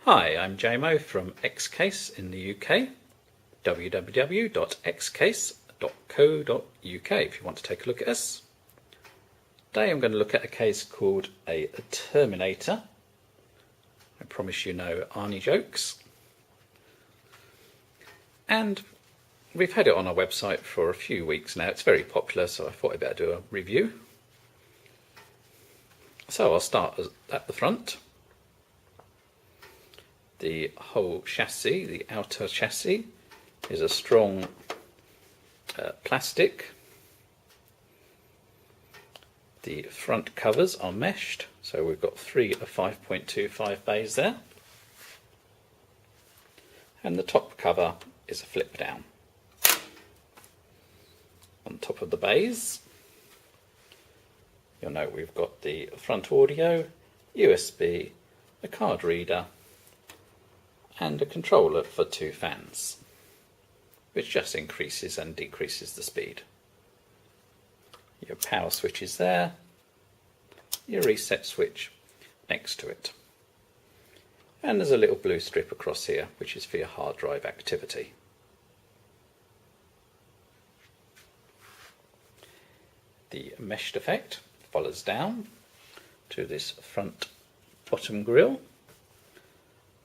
Hi, I'm JMO from Xcase in the UK, www.xcase.co.uk if you want to take a look at us. Today I'm going to look at a case called a Terminator. I promise you no Arnie jokes. And we've had it on our website for a few weeks now. It's very popular, so I thought I'd better do a review. So I'll start at the front. The whole chassis, the outer chassis, is a strong plastic. The front covers are meshed, so we've got 3 of 5.25 bays there. And the top cover is a flip down. On top of the bays, you'll note we've got the front audio, USB, a card reader, and a controller for 2 fans, which just increases and decreases the speed. Your power switch is there, your reset switch next to it. And there's a little blue strip across here, which is for your hard drive activity. The meshed effect follows down to this front bottom grille.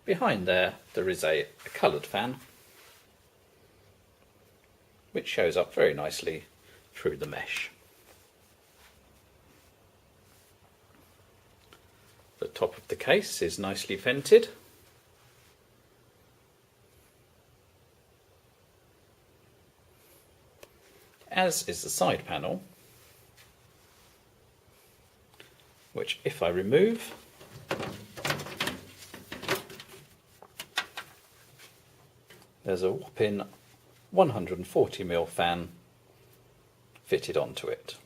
Behind there is a coloured fan, which shows up very nicely through the mesh. The top of the case is nicely vented. As is the side panel, which if I remove, there's a whopping 140mm fan fitted onto it.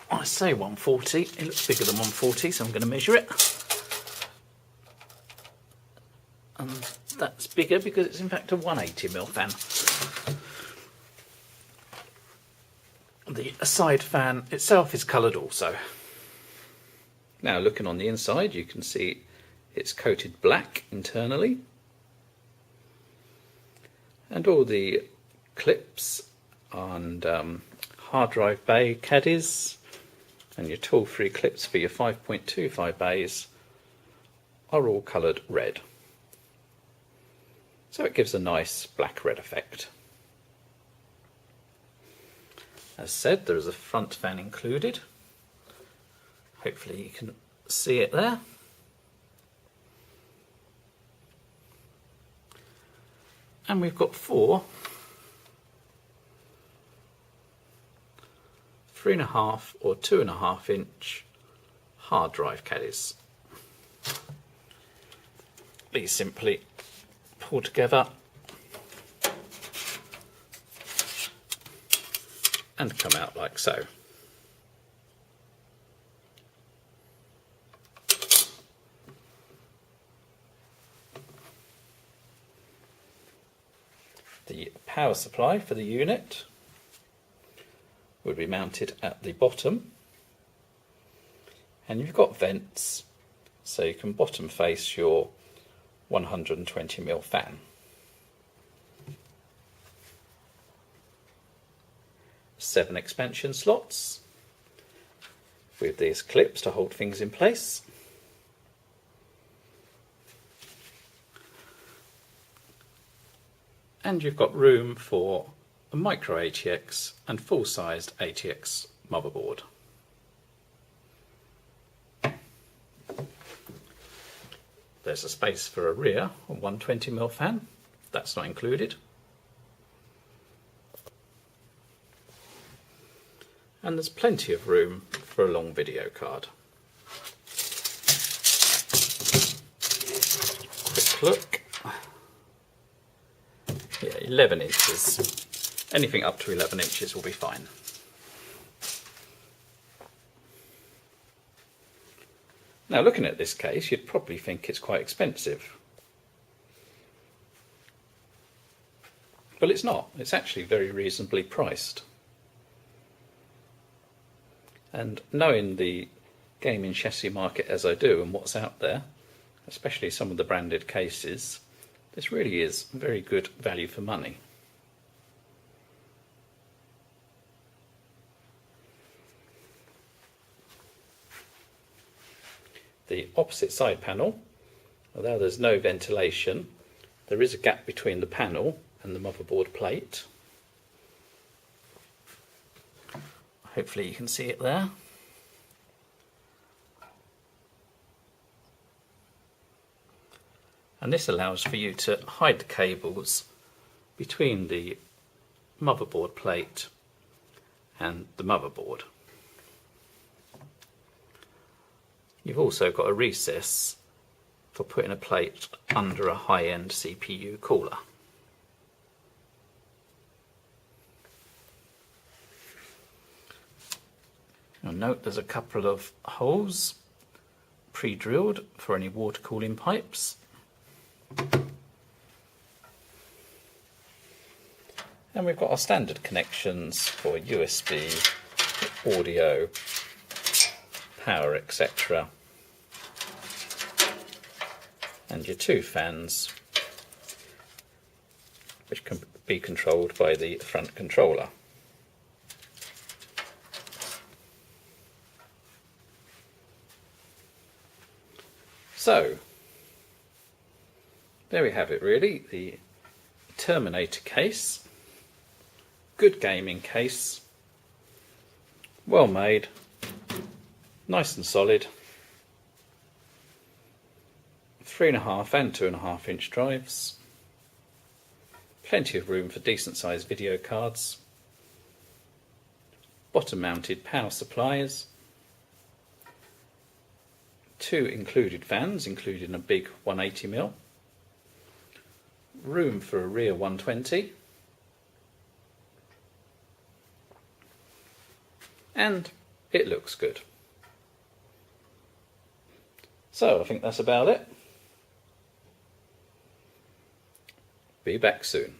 I say 140, it looks bigger than 140, so I'm going to measure it. And that's bigger because it's in fact a 180mm fan. The side fan itself is coloured also. Now looking on the inside, you can see it's coated black internally, and all the clips and hard drive bay caddies and your tool-free clips for your 5.25 bays are all coloured red. So it gives a nice black-red effect. As said, there is a front fan included. Hopefully you can see it there. And we've got 4 3.5 or 2.5 inch hard drive caddies. These simply pull together and come out like so. The power supply for the unit would be mounted at the bottom, and you've got vents so you can bottom face your 120mm fan. 7 expansion slots with these clips to hold things in place. And you've got room for a micro ATX and full-sized ATX motherboard. There's a space for a rear 120mm fan, that's not included. And there's plenty of room for a long video card. Quick look. Yeah, 11 inches. Anything up to 11 inches will be fine. Now looking at this case, you'd probably think it's quite expensive. But it's not. It's actually very reasonably priced. And knowing the gaming chassis market as I do and what's out there, especially some of the branded cases, this really is very good value for money. The opposite side panel, although there's no ventilation, there is a gap between the panel and the motherboard plate. Hopefully you can see it there. And this allows for you to hide the cables between the motherboard plate and the motherboard. You've also got a recess for putting a plate under a high-end CPU cooler. You'll note there's a couple of holes pre-drilled for any water cooling pipes. And we've got our standard connections for USB, audio, power, etc. And your two fans, which can be controlled by the front controller. So, there we have it really, the Terminator case. Good gaming case, well made, nice and solid, 3.5 and 2.5 inch drives, plenty of room for decent sized video cards, bottom mounted power supplies, 2 included fans, including a big 180mm, room for a rear 120, and it looks good. So I think that's about it. Be back soon.